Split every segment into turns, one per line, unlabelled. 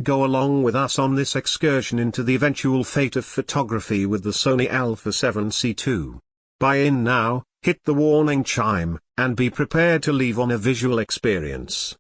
Go along with us on this excursion into the eventual fate of photography with the Sony Alpha A7C II. Buy in now, hit the warning chime, and be prepared to leave on a visual experience.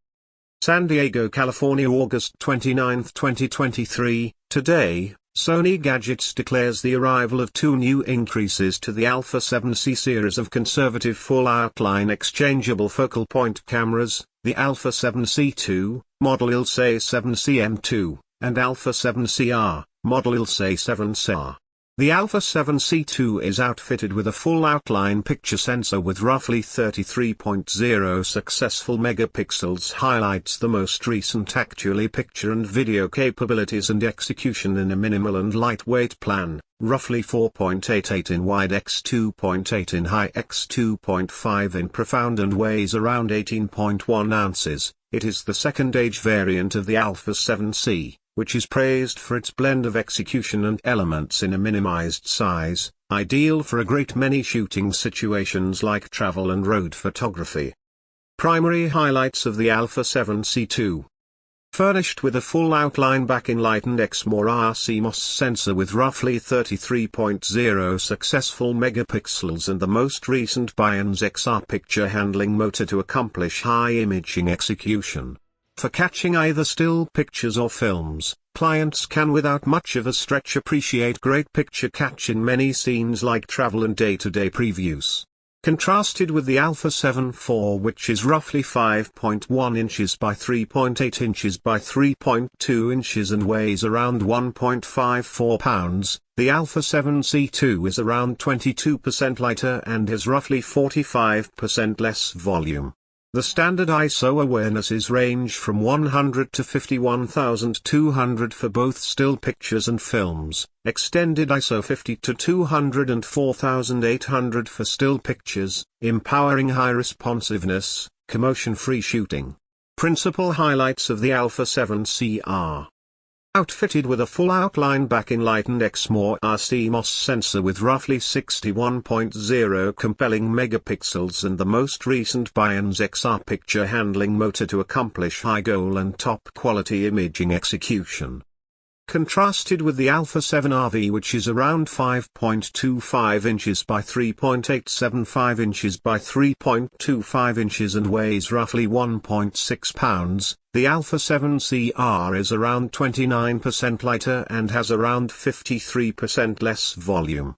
San Diego, California, August 29, 2023. Today, Sony Gadgets declares the arrival of two new increases to the Alpha A7C series of conservative full outline exchangeable focal point cameras, the Alpha A7C II, model A7C and Alpha A7CR, model A7CR. The Alpha A7C II is outfitted with a full outline picture sensor with roughly 33.0 successful megapixels, highlights the most recent actually picture and video capabilities and execution in a minimal and lightweight plan, roughly 4.88 in wide x 2.8 in high x 2.5 in profound and weighs around 18.1 ounces. It is the second-age variant of the Alpha A7C, which is praised for its blend of execution and elements in a minimized size, ideal for a great many shooting situations like travel and road photography. Primary highlights of the Alpha A7C II. Furnished with a full outline backlight and XMOR CMOS sensor with roughly 33.0 successful megapixels and the most recent Bayern's XR picture handling motor to accomplish high imaging execution. For catching either still pictures or films, clients can without much of a stretch appreciate great picture catch in many scenes like travel and day-to-day previews. Contrasted with the Alpha A7 IV, which is roughly 5.1 inches by 3.8 inches by 3.2 inches and weighs around 1.54 pounds, the Alpha A7C II is around 22% lighter and has roughly 45% less volume. The standard ISO awarenesses range from 100 to 51,200 for both still pictures and films, extended ISO 50 to 200 and 4,800 for still pictures, empowering high responsiveness, commotion-free shooting. Principal highlights of the Alpha A7CR. Outfitted with a full outline backlight and XMOR CMOS sensor with roughly 61.0 compelling megapixels and the most recent Bayern's XR picture handling motor to accomplish high goal and top quality imaging execution. Contrasted with the Alpha A7RV, which is around 5.25 inches by 3.875 inches by 3.25 inches and weighs roughly 1.6 pounds, the Alpha A7CR is around 29% lighter and has around 53% less volume.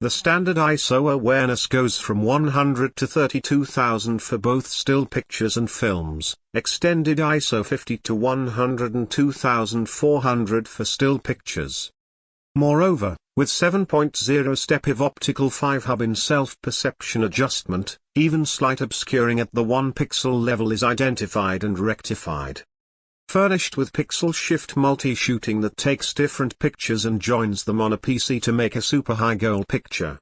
The standard ISO awareness goes from 100 to 32,000 for both still pictures and films, extended ISO 50 to 102,400 for still pictures. Moreover, with 7.0 step-IF optical 5-hub in self-perception adjustment, even slight obscuring at the 1 pixel level is identified and rectified. Furnished with pixel shift multi-shooting that takes different pictures and joins them on a PC to make a super high goal picture.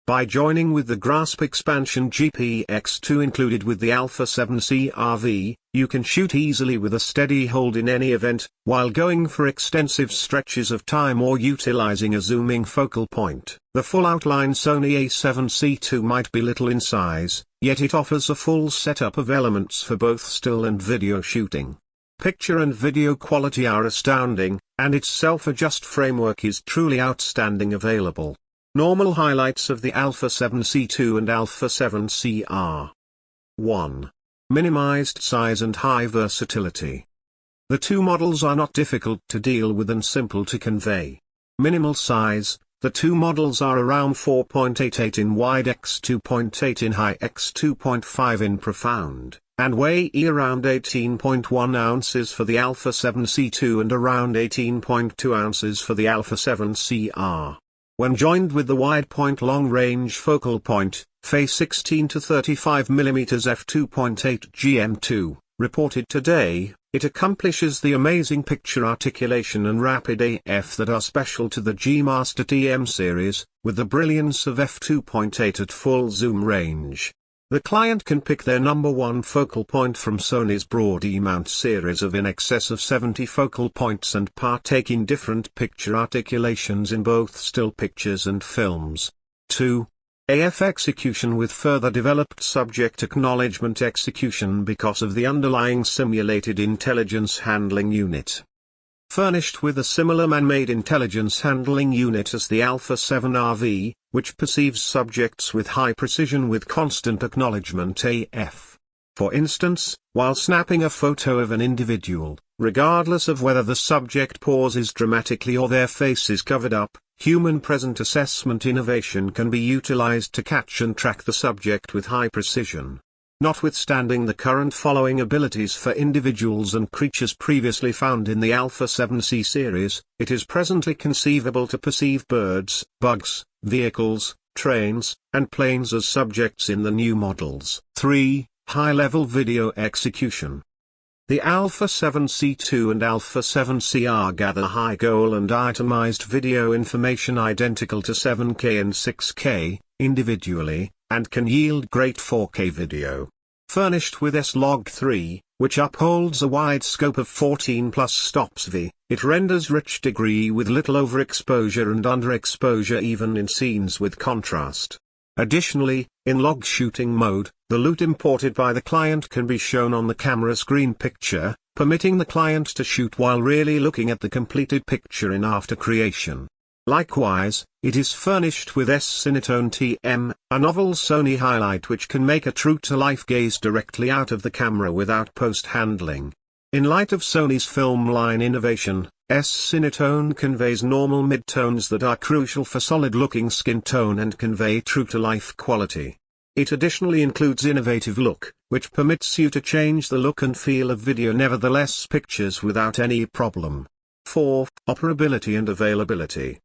By joining with the Grasp Expansion GPX2 included with the Alpha A7CRV, you can shoot easily with a steady hold in any event, while going for extensive stretches of time or utilizing a zooming focal point. The full outline Sony A7C II might be little in size, yet it offers a full setup of elements for both still and video shooting. Picture and video quality are astounding, and its self-adjust framework is truly outstanding. Available. Normal highlights of the Alpha A7C II and Alpha A7CR. 1. Minimized size and high versatility. The two models are not difficult to deal with and simple to convey. Minimal size, the two models are around 4.88 in wide x 2.8 in high x 2.5 in profound, and weigh around 18.1 ounces for the Alpha A7C II and around 18.2 ounces for the Alpha A7CR. When joined with the wide point long-range focal point, phase 16 to 35mm f2.8 GM2, reported today, it accomplishes the amazing picture articulation and rapid AF that are special to the G Master TM series, with the brilliance of f2.8 at full zoom range. The client can pick their number one focal point from Sony's broad E-mount series of in excess of 70 focal points and partake in different picture articulations in both still pictures and films. 2. AF execution with further developed subject acknowledgement execution because of the underlying simulated intelligence handling unit. Furnished with a similar man-made intelligence handling unit as the Alpha 7 RV, which perceives subjects with high precision with constant acknowledgement AF. For instance, while snapping a photo of an individual, regardless of whether the subject pauses dramatically or their face is covered up, human present assessment innovation can be utilized to catch and track the subject with high precision. Notwithstanding the current following abilities for individuals and creatures previously found in the Alpha 7C series, it is presently conceivable to perceive birds, bugs, vehicles, trains, and planes as subjects in the new models. 3. High-level video execution. The Alpha 7C II and Alpha 7CR gather high goal and itemized video information identical to 7K and 6K, individually, and can yield great 4K video. Furnished with S-Log3, which upholds a wide scope of 14 plus stops v, it renders rich degree with little overexposure and underexposure even in scenes with contrast. Additionally, in log shooting mode, the loot imported by the client can be shown on the camera screen picture, permitting the client to shoot while really looking at the completed picture in after creation. Likewise, it is furnished with S-Cinetone TM, a novel Sony highlight which can make a true-to-life gaze directly out of the camera without post-handling. In light of Sony's film line innovation, S-Cinetone conveys normal midtones that are crucial for solid-looking skin tone and convey true-to-life quality. It additionally includes innovative look, which permits you to change the look and feel of video nevertheless pictures without any problem. 4. Operability and availability.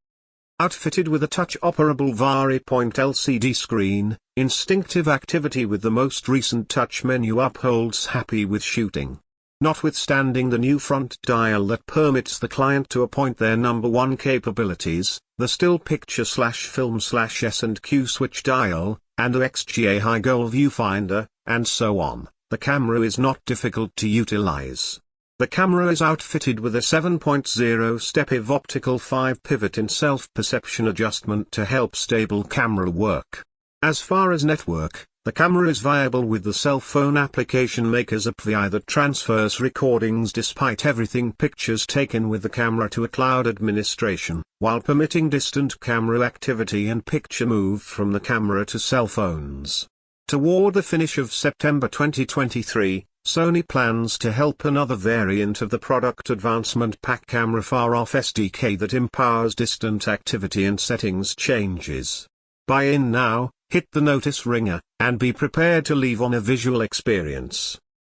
Outfitted with a touch-operable VariPoint LCD screen, instinctive activity with the most recent touch menu upholds happy with shooting. Notwithstanding the new front dial that permits the client to appoint their number one capabilities, the still picture/film/S&Q switch dial, and the XGA high goal viewfinder, and so on, the camera is not difficult to utilize. The camera is outfitted with a 7.0 step optical 5-pivot in self-perception adjustment to help stable camera work. As far as network, the camera is viable with the cell phone application Maker's API that transfers recordings despite everything pictures taken with the camera to a cloud administration, while permitting distant camera activity and picture move from the camera to cell phones. Toward the finish of September 2023, Sony plans to help another variant of the product advancement pack camera far-off SDK that empowers distant activity and settings changes. Buy in now, hit the notice ringer, and be prepared to leave on a visual experience.